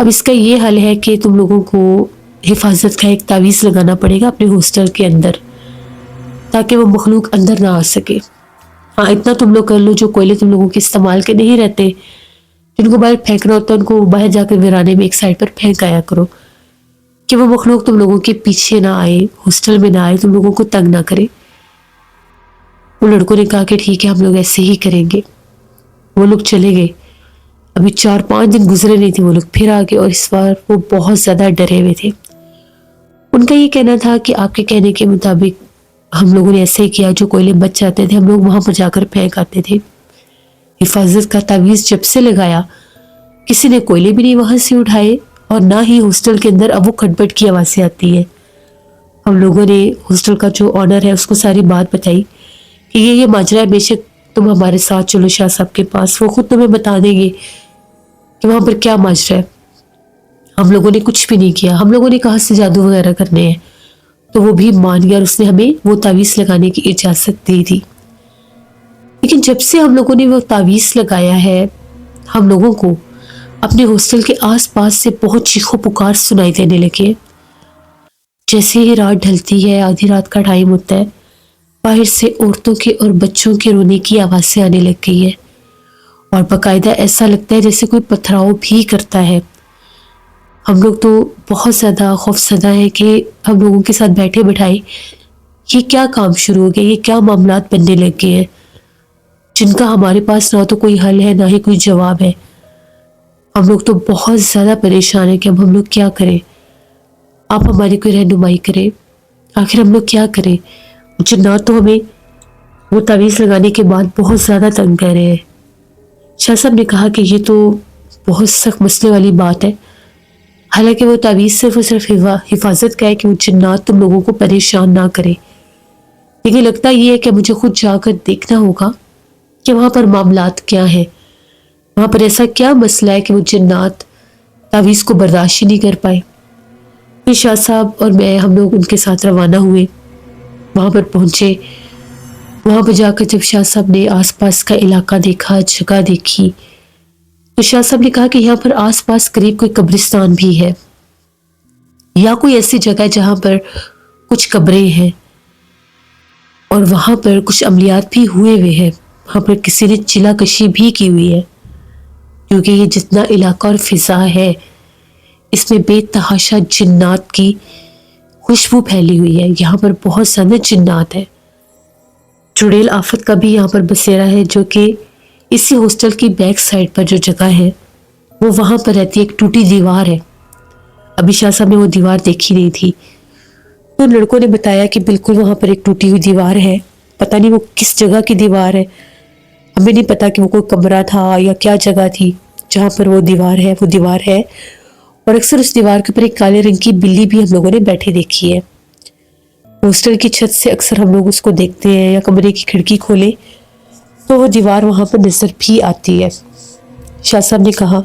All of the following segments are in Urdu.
اب اس کا یہ حل ہے کہ تم لوگوں کو حفاظت کا ایک تعویذ لگانا پڑے گا اپنے ہاسٹل کے اندر، تاکہ وہ مخلوق اندر نہ آ سکے۔ ہاں اتنا تم لوگ کر لو، جو کوئلے تم لوگوں کے استعمال کے نہیں رہتے، جن کو باہر پھینکنا ہوتا ہے ان کو باہر جا کر ویرانے میں ایک سائڈ پر پھینک آیا کرو، کہ وہ مخلوق تم لوگوں کے پیچھے نہ آئے، ہاسٹل میں نہ آئے، تم لوگوں کو تنگ نہ کرے۔ وہ لڑکوں نے کہا کہ ٹھیک ہے ہم لوگ ایسے ہی کریں گے۔ وہ لوگ چلے گئے۔ ابھی 4-5 دن گزرے نہیں تھے، وہ لوگ پھر آ گئے اور اس بار وہ بہت زیادہ ڈرے ہوئے تھے۔ ان کا یہ کہنا تھا کہ آپ کے کہنے کے مطابق ہم لوگوں نے ایسے ہی کیا، جو کوئلے بچ جاتے تھے ہم لوگ وہاں پر جا کر پھینک آتے تھے۔ حفاظت کا تعویذ جب سے لگایا کسی نے کوئلے بھی نہیں وہاں سے اٹھائے، اور نہ ہی ہاسٹل کے اندر اب وہ کھٹپٹ کی آوازیں آتی ہے۔ ہم لوگوں نے ہاسٹل کا جو آنر ہے اس کو ساری بات بتائی کہ یہ ماجرا ہے، بے شک تم ہمارے ساتھ چلو شاہ صاحب کے پاس، وہ خود تمہیں بتا دیں گے کہ وہاں پر کیا ماجرا ہے۔ ہم لوگوں نے کچھ بھی نہیں کیا، ہم لوگوں نے کہا سے جادو وغیرہ کرنے ہیں، تو وہ بھی مان گیا اور اس نے ہمیں وہ تعویذ لگانے کی اجازت دی تھی۔ لیکن جب سے ہم لوگوں نے وہ تعویذ لگایا ہے، ہم لوگوں کو اپنے ہاسٹل کے آس پاس سے بہت چیخو پکار سنائی دینے لگے۔ جیسے ہی رات ڈھلتی ہے، آدھی رات کا ٹائم ہوتا ہے، باہر سے عورتوں کے اور بچوں کے رونے کی آوازیں آنے لگ گئی ہے، اور باقاعدہ ایسا لگتا ہے جیسے کوئی پتھراؤ بھی کرتا ہے۔ ہم لوگ تو بہت زیادہ خوفزدہ ہیں کہ ہم لوگوں کے ساتھ بیٹھے بٹھائے یہ کیا کام شروع ہو گیا، یہ کیا معاملات بننے لگ گئے ہیں، جن کا ہمارے پاس نہ تو کوئی حل ہے نہ ہی کوئی جواب ہے۔ ہم لوگ تو بہت زیادہ پریشان ہیں کہ اب ہم لوگ کیا کریں، آپ ہماری کوئی رہنمائی کریں، آخر ہم لوگ کیا کریں۔ جنات تو ہمیں وہ تعویذ لگانے کے بعد بہت زیادہ تنگ کر رہے ہیں۔ شاہ صاحب نے کہا کہ یہ تو بہت سخت مسئلے والی بات ہے، حالانکہ وہ تعویذ صرف اور صرف حفاظت کا ہے کہ وہ جنات تم لوگوں کو پریشان نہ کرے، لیکن لگتا یہ ہے کہ مجھے خود جا کر دیکھنا ہوگا کہ وہاں پر معاملات کیا ہیں، وہاں پر ایسا کیا مسئلہ ہے کہ وہ جنات تعویذ کو برداشت ہی نہیں کر پائے۔ پھر شاہ صاحب اور میں ہم لوگ ان کے ساتھ روانہ ہوئے، وہاں پر پہنچے۔ وہاں پر جا کر جب شاہ صاحب نے آس پاس کا علاقہ دیکھا، جگہ دیکھی، تو شاہ صاحب نے کہا کہ یہاں پر آس پاس قریب کوئی قبرستان بھی ہے، یا کوئی ایسی جگہ جہاں پر کچھ قبریں ہیں اور وہاں پر کچھ عملیات بھی ہوئے ہوئے ہیں، وہاں پر کسی نے چلا کشی بھی کی ہوئی ہے، کیونکہ یہ جتنا علاقہ اور فضا ہے اس میں بے تحاشا جنات کی خوشبو پھیلی ہوئی ہے، یہاں پر بہت زیادہ جنات ہیں۔ چڑیل آفت کا بھی یہاں پر بسیرا ہے، جو کہ اسی ہاسٹل کی بیک سائڈ پر جو جگہ ہے وہ وہاں پر رہتی ہے، ایک ٹوٹی دیوار ہے۔ ابھی شاہ صاحب نے وہ دیوار دیکھی نہیں تھی، تو لڑکوں نے بتایا کہ بالکل وہاں پر ایک ٹوٹی ہوئی دیوار ہے، پتہ نہیں وہ کس جگہ کی دیوار ہے، ہمیں نہیں پتا کہ وہ کوئی کمرہ تھا یا کیا جگہ تھی جہاں پر وہ دیوار ہے، اور اکثر اس دیوار کے اوپر ایک کالے رنگ کی بلی بھی ہم لوگوں نے بیٹھے دیکھی ہے۔ ہاسٹل کی چھت سے اکثر ہم لوگ اس کو دیکھتے ہیں، یا کمرے کی کھڑکی کھولے تو وہ دیوار وہاں پر نظر بھی آتی ہے۔ شاہ صاحب نے کہا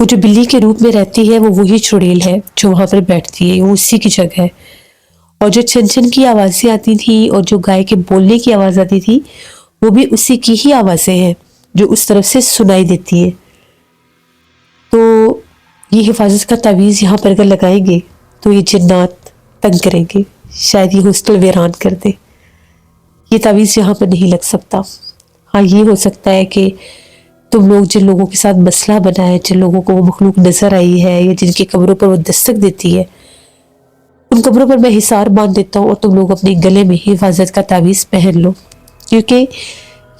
وہ جو بلی کے روپ میں رہتی ہے وہ وہی چڑیل ہے جو وہاں پر بیٹھتی ہے، وہ اسی کی جگہ ہے، اور جو چھن چھن کی آوازیں آتی تھی اور جو گائے کے بولنے کی آواز آتی تھی وہ بھی اسی کی ہی آوازیں ہیں جو اس طرف سے سنائی دیتی ہے۔ تو یہ حفاظت کا تعویذ یہاں پر اگر لگائیں گے تو یہ جنات تنگ کریں گے، شاید یہ ہاسٹل ویران کر دے۔ یہ تعویذ یہاں پر نہیں لگ سکتا۔ ہاں یہ ہو سکتا ہے کہ تم لوگ جن لوگوں کے ساتھ مسئلہ بنا ہے، جن لوگوں کو وہ مخلوق نظر آئی ہے یا جن کی قبروں پر وہ دستک دیتی ہے، ان قبروں پر میں حصار باندھ دیتا ہوں اور تم لوگ اپنے گلے میں حفاظت کا تعویذ پہن لو، کیونکہ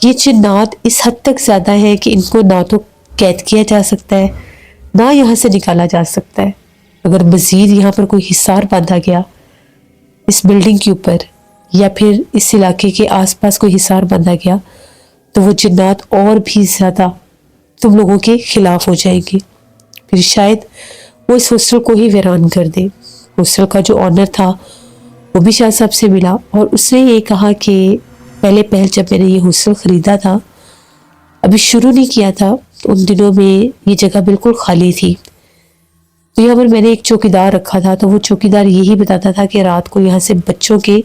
یہ جنات اس حد تک زیادہ ہیں کہ ان کو نہ تو قید کیا جا سکتا ہے نہ یہاں سے نکالا جا سکتا ہے۔ اگر مزید یہاں پر کوئی حصار باندھا گیا اس بلڈنگ کے اوپر یا پھر اس علاقے کے آس پاس کوئی حصار باندھا گیا تو وہ جنات اور بھی زیادہ تم لوگوں کے خلاف ہو جائے گی، پھر شاید وہ اس ہاسٹل کو ہی ویران کر دے۔ ہاسٹل کا جو آنر تھا وہ بھی شاہ صاحب سے ملا اور اس نے یہ کہا کہ پہلے جب میں نے یہ ہاسٹل خریدا تھا، ابھی شروع نہیں کیا تھا، ان دنوں میں یہ جگہ بالکل خالی تھی، تو یہاں پر میں نے ایک چوکیدار رکھا تھا، تو وہ چوکیدار یہی بتاتا تھا کہ رات کو یہاں سے بچوں کے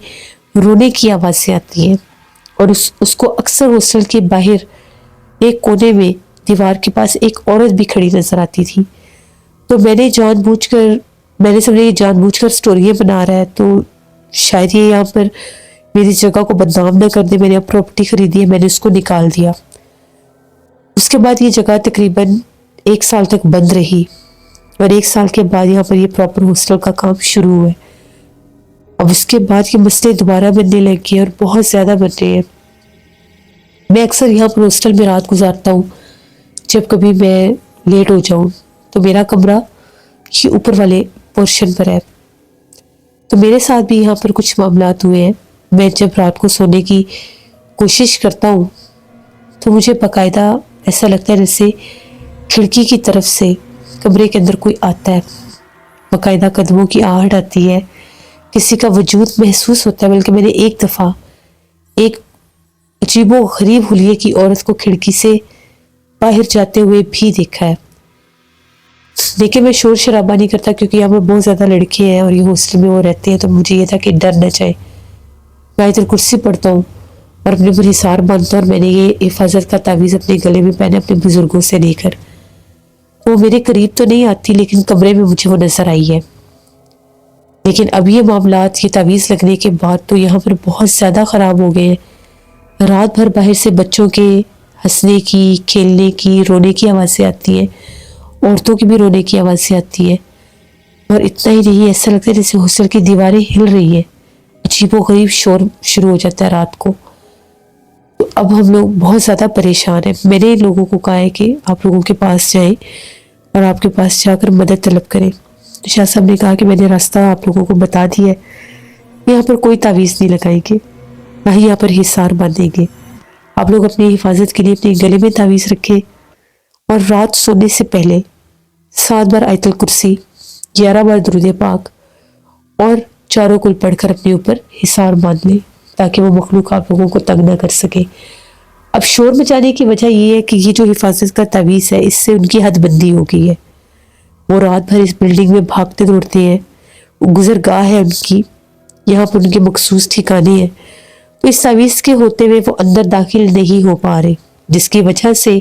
رونے کی آوازیں آتی ہیں، اور اس کو اکثر ہاسٹل کے باہر ایک کونے میں دیوار کے پاس ایک عورت بھی کھڑی نظر آتی تھی۔ تو میں نے سمجھا یہ جان بوجھ کر اسٹوریاں بنا رہا ہے، تو شاید یہ یہاں پر میری جگہ کو بدنام نہ کر دے. میں نے پراپرٹی خریدی ہے، میں نے اس کو نکال دیا. اس کے بعد یہ جگہ تقریباً 1 سال تک بند رہی، اور 1 سال کے بعد یہاں پر یہ پراپر ہاسٹل کا کام شروع ہوا ہے. اب اس کے بعد یہ مسئلے دوبارہ بننے لگے اور بہت زیادہ بن رہے ہیں. میں اکثر یہاں پر ہاسٹل میں رات گزارتا ہوں. جب کبھی میں لیٹ ہو جاؤں تو میرا کمرہ یہ اوپر والے پورشن پر ہے. تو میرے ساتھ بھی یہاں پر کچھ معاملات ہوئے ہیں. میں جب رات کو سونے کی کوشش کرتا ہوں تو مجھے باقاعدہ ایسا لگتا ہے جیسے کھڑکی کی طرف سے کمرے کے اندر کوئی آتا ہے. باقاعدہ قدموں کی آہٹ آتی ہے، کسی کا وجود محسوس ہوتا ہے. بلکہ میں نے ایک دفعہ ایک عجیب و غریب حلیے کی عورت کو کھڑکی سے باہر جاتے ہوئے بھی دیکھا ہے. لیکن میں شور شرابہ نہیں کرتا کیونکہ یہاں پر بہت زیادہ لڑکے ہیں اور یہ ہاسٹل میں وہ رہتے ہیں، تو مجھے یہ تھا کہ ڈر نہ جائے. میں ادھر کرسی پڑھتا ہوں اور اپنے پر حصار باندھتا ہوں، اور میں نے یہ حفاظت کا تعویذ اپنے گلے میں پہنا اپنے بزرگوں سے لے کر. وہ میرے قریب تو نہیں آتی لیکن کمرے میں مجھے وہ نظر آئی ہے. لیکن اب یہ معاملات، یہ تعویذ لگنے کے بعد تو یہاں پر بہت زیادہ خراب ہو گئے ہیں. رات بھر باہر سے بچوں کے ہنسنے کی، کھیلنے کی، رونے کی آوازیں آتی ہیں. عورتوں کی بھی رونے کی آوازیں آتی ہیں. اور اتنا ہی نہیں، ایسا لگتا ہے جیسے ہاسٹل کی دیواریں ہل رہی ہیں. عجیب و غریب شور شروع ہو جاتا ہے رات کو. تو اب ہم لوگ بہت زیادہ پریشان ہیں. میں نے لوگوں کو کہا ہے کہ آپ لوگوں کے پاس جائیں اور آپ کے پاس جا کر مدد طلب کریں. شاہ صاحب نے کہا کہ میں نے راستہ آپ لوگوں کو بتا دیا ہے، یہاں پر کوئی تعویذ نہیں لگائیں گے، نہ ہی یہاں پر حصار باندھیں گے. آپ لوگ اپنی حفاظت کے لیے اپنے گلے میں تعویذ رکھیں، اور رات سونے سے پہلے 7 بار آیت الکرسی، 11 بار درود پاک اور چاروں کل پڑھ کر اپنے اوپر حصار باندھ لیں تاکہ وہ مخلوق آپ لوگوں کو تنگ نہ کر سکے. اب شور مچانے کی وجہ یہ ہے کہ یہ جو حفاظت کا تعویذ ہے اس سے ان کی حد بندی ہو گئی ہے. وہ رات بھر اس بلڈنگ میں بھاگتے دوڑتے ہیں. وہ گزرگاہ ہے ان کی، یہاں پر ان کے مخصوص ٹھکانے ہیں. تو اس تعویذ کے ہوتے ہوئے وہ اندر داخل نہیں ہو پا رہے، جس کی وجہ سے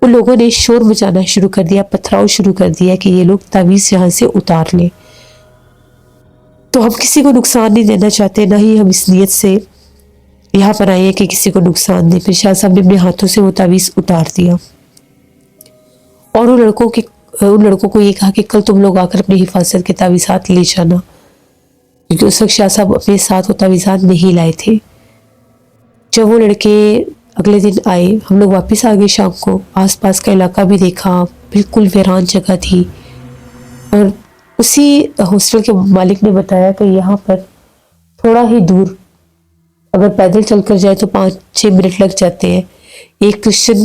ان لوگوں نے شور مچانا شروع کر دیا، پتھراؤ شروع کر دیا کہ یہ لوگ تعویذ یہاں سے اتار لیں. تو ہم کسی کو نقصان نہیں دینا چاہتے، نہ ہی ہم اس نیت سے یہاں پر آئے ہیں کہ کسی کو نقصان دیں. پھر شاہ صاحب نے اپنے ہاتھوں سے وہ تعویذ اتار دیا اور ان لڑکوں کو یہ کہا کہ کل تم لوگ آ کر اپنی حفاظت کے تعویذات لے جانا، کیونکہ اس وقت شاہ صاحب اپنے ساتھ وہ تعویذات نہیں لائے تھے. جب وہ لڑکے اگلے دن آئے، ہم لوگ واپس آ گئے شام کو. آس پاس کا علاقہ بھی دیکھا، بالکل ویران جگہ تھی. اور اسی ہاسٹل کے مالک نے بتایا کہ یہاں پر تھوڑا ہی دور اگر پیدل چل کر جائے تو 5-6 منٹ لگ جاتے ہیں. ایک کرسچن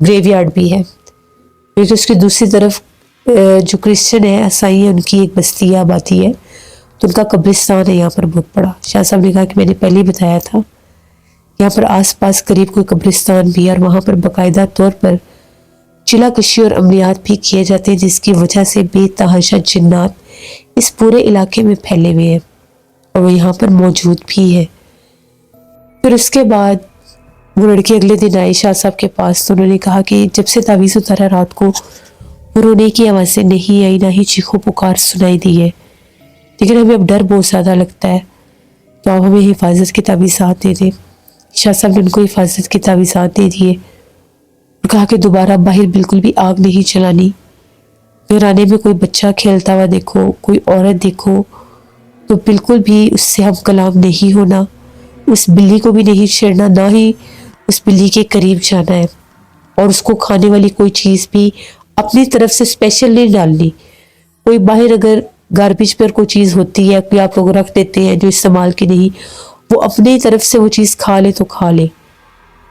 گریو یارڈ بھی ہے، کیونکہ اس کی دوسری طرف جو کرسچن ہے، عیسائی ہیں، ان کی ایک بستی ہے، آبادی ہے، تو ان کا قبرستان ہے یہاں پر بہت بڑا. شاہ صاحب نے کہا کہ میں نے پہلے ہی بتایا تھا، یہاں پر آس پاس قریب کوئی قبرستان بھی ہے، اور وہاں پر باقاعدہ طور پر چلا کشی اور عملیات بھی کیے جاتے ہیں، جس کی وجہ سے بے تحاشا جنات اس پورے علاقے میں پھیلے ہوئے ہیں اور وہ یہاں پر موجود بھی ہے. پھر اس کے بعد وہ لڑکی اگلے دن آئی شاہ صاحب کے پاس، تو انہوں نے کہا کہ جب سے تعویذ اتارا رات کو رونے کی آوازیں نہیں آئی، نہ ہی چیخو پکار سنائی دی ہے. لیکن ہمیں اب ڈر بہت زیادہ لگتا ہے، تو آپ ہمیں حفاظت کی تعویذات دے دیں. شاہ صاحب نے ان کو حفاظت کی تعویذات دے دیے اور کہا کہ دوبارہ باہر بالکل بھی آگ نہیں چلانی. ویرانے میں کوئی بچہ کھیلتا ہوا دیکھو، کوئی عورت دیکھو تو بالکل بھی اس سے ہم کلام نہیں ہونا. اس بلی کو بھی نہیں چھیڑنا، نہ ہی اس بلی کے قریب جانا ہے. اور اس کو کھانے والی کوئی چیز بھی اپنی طرف سے اسپیشل نہیں ڈالنی. کوئی باہر اگر گاربیج پر کوئی چیز ہوتی ہے، کوئی آپ لوگ رکھ دیتے ہیں جو استعمال کی نہیں، وہ اپنی طرف سے وہ چیز کھا لے تو کھا لے،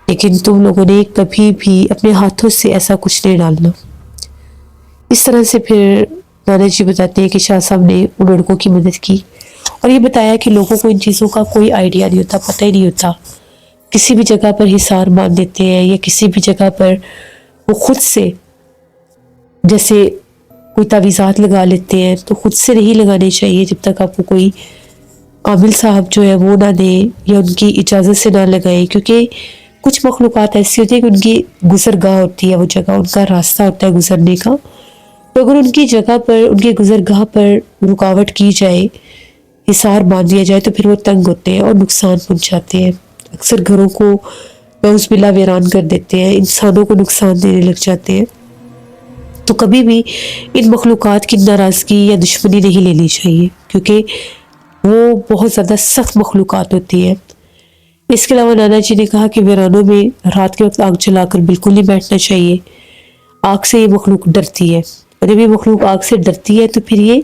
لیکن تم لوگوں نے کبھی بھی اپنے ہاتھوں سے ایسا کچھ نہیں ڈالنا. اس طرح سے پھر نانا جی بتاتے ہیں کہ شاہ صاحب نے ان لڑکوں کی مدد کی اور یہ بتایا کہ لوگوں کو ان چیزوں کا کوئی آئیڈیا نہیں ہوتا، پتہ ہی نہیں ہوتا. کسی بھی جگہ پر حصار باندھ دیتے ہیں یا کسی بھی جگہ پر وہ خود سے جیسے کوئی تعویذات لگا لیتے ہیں، تو خود سے نہیں لگانے چاہیے جب تک آپ کو کوئی عامل صاحب جو ہے وہ نہ دیں یا ان کی اجازت سے نہ لگائیں. کیونکہ کچھ مخلوقات ایسی ہوتی ہیں کہ ان کی گزرگاہ ہوتی ہے، وہ جگہ ان کا راستہ ہوتا ہے گزرنے کا، تو اگر ان کی جگہ پر، ان کے گزرگاہ پر رکاوٹ کی جائے، حصار باندھ دیا جائے، تو پھر وہ تنگ ہوتے ہیں اور نقصان پہنچاتے ہیں، اکثر گھروں کو نعوذ باللہ ویران کر دیتے ہیں، انسانوں کو نقصان دینے لگ جاتے ہیں۔ تو کبھی بھی ان مخلوقات کی ناراضگی یا دشمنی نہیں لینی چاہیے، کیونکہ وہ بہت زیادہ سخت مخلوقات ہوتی ہیں۔ اس کے علاوہ نانا جی نے کہا کہ ویرانوں میں رات کے وقت آگ جلا کر بالکل نہیں بیٹھنا چاہیے، آگ سے یہ مخلوق ڈرتی ہے، اور جب یہ مخلوق آگ سے ڈرتی ہے تو پھر یہ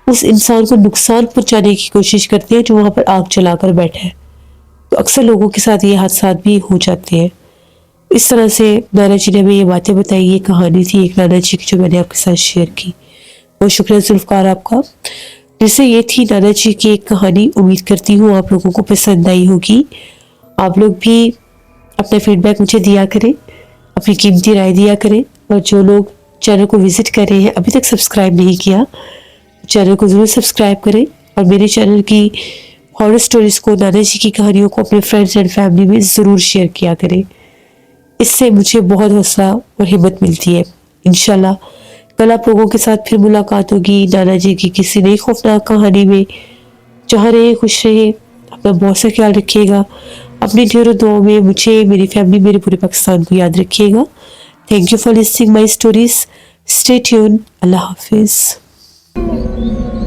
اس انسان کو نقصان پہنچانے کی کوشش کرتی ہے جو وہاں پر آگ جلا کر بیٹھا ہے۔ تو اکثر لوگوں کے ساتھ یہ حادثات بھی ہو جاتے ہیں۔ اس طرح سے نانا جی نے ہمیں یہ باتیں بتائی، یہ کہانی تھی ایک نانا جی کی جو میں نے آپ کے ساتھ شیئر کی۔ بہت شکریہ ذوالفقار آپ کا۔ جیسے یہ تھی نانا جی کی ایک کہانی، امید کرتی ہوں آپ لوگوں کو پسند آئی ہوگی۔ آپ لوگ بھی اپنا فیڈ بیک مجھے دیا کریں، اپنی قیمتی رائے دیا کریں، اور جو لوگ چینل کو وزٹ کر رہے ہیں ابھی تک سبسکرائب نہیں کیا، چینل کو ضرور سبسکرائب کریں، اور میرے چینل کی ہارر سٹوریز کو، نانا جی کی کہانیوں کو اپنے فرینڈز اینڈ فیملی میں ضرور شیئر کیا کریں۔ اس سے مجھے بہت حوصلہ اور ہمت ملتی ہے۔ انشاءاللہ کل آپ لوگوں کے ساتھ پھر ملاقات ہوگی نانا جی کی کسی نئی خوفناک کہانی میں۔ جہاں رہے خوش رہے، اپنا بہت سا خیال رکھیے گا، اپنی ڈھیروں دعاؤں میں مجھے، میری فیملی، میرے پورے پاکستان کو یاد رکھیے گا۔ Thank you for listening my stories. Stay tune. اللہ حافظ۔